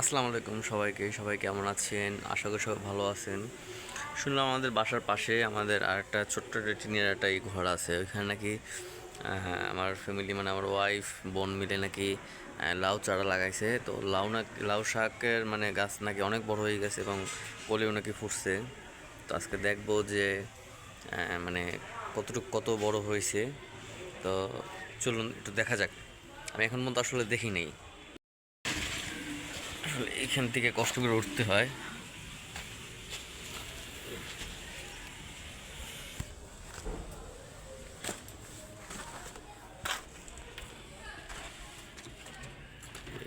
আসসালামু আলাইকুম সবাইকে। সবাই কেমন আছেন? আশা করি সবাই ভালো আছেন। শুনলাম আমাদের বাসার পাশে আমাদের আরেকটা ছোট্ট টিনের একটা ঘর আছে। ওইখানে নাকি আমার ফ্যামিলি মানে আমার ওয়াইফ বোন মিলে নাকি লাউ চারা লাগাইছে। তো লাউ শাকের মানে গাছ নাকি অনেক বড় হয়ে গেছে এবং কলিও নাকি ফুটছে। তো আজকে দেখবো যে মানে কত বড় হয়েছে। তো চলুন একটু দেখা যাক। আমি এখন পর্যন্ত আসলে দেখি নেই, আসলে এখান থেকে কষ্ট করে উঠতে হয়।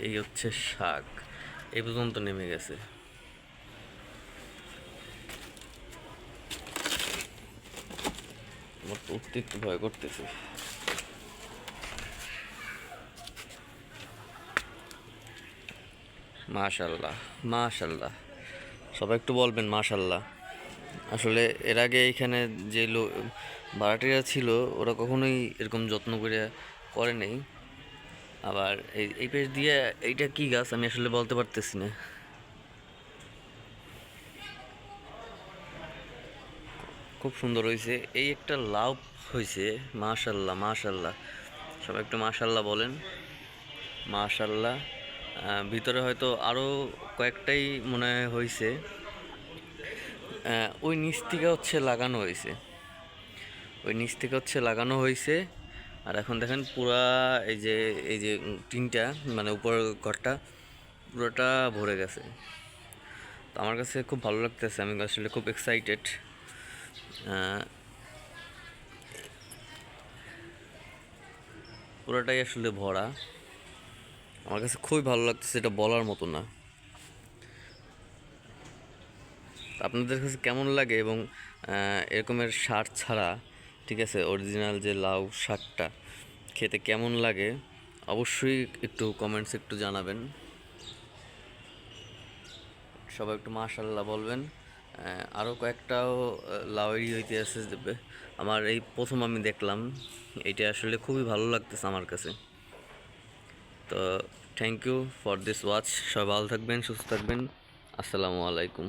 এই হচ্ছে শাক, এই পর্যন্ত নেমে গেছে। আমার তো উঠতে একটু ভয় করতেছে। মাশাল্লাহ, মাশাল্লাহ, সবাই একটু বলবেন মাশাল্লাহ। আসলে এর আগে এখানে যে ভাড়াটিয়া ছিল ওরা কখনোই এরকম যত্ন করে নেই। আবার এই পেজ দিয়ে এইটা কি গাছ আমি আসলে বলতে পারতেছি না। খুব সুন্দর হয়েছে, এই একটা লাউ হয়েছে। মাশাল্লাহ, মাশাল্লাহ, সবাই একটু মাশাল্লাহ বলেন। মাশাল্লাহ। ভিতরে হয়তো আরও কয়েকটাই মনে হয় হয়েছে। ওই নিচ থেকে হচ্ছে লাগানো হয়েছে, লাগানো হয়েছে। আর এখন দেখেন পুরা এই যে টিনটা মানে উপর ঘরটা পুরোটা ভরে গেছে। তো আমার কাছে খুব ভালো লাগতেছে, আমি আসলে খুব এক্সাইটেড। পুরোটাই আসলে ভরা, আমার কাছে খুবই ভালো লাগতেছে, এটা বলার মতো না। আপনাদের কাছে কেমন লাগে এবং এরকমের সার ছাড়া, ঠিক আছে, অরিজিনাল যে লাউ শাকটা খেতে কেমন লাগে অবশ্যই একটু কমেন্টসে একটু জানাবেন। সবাই একটু মাশাল্লাহ বলবেন। আরও কয়েকটাও লাউয়েরই হইতে আছে আমার এই প্রথম আমি দেখলাম। এইটা আসলে খুবই ভালো লাগতেছে আমার কাছে। তো thank you for this watch. সবাই ভালো থাকবেন, সুস্থ থাকবেন। আসসালামু আলাইকুম।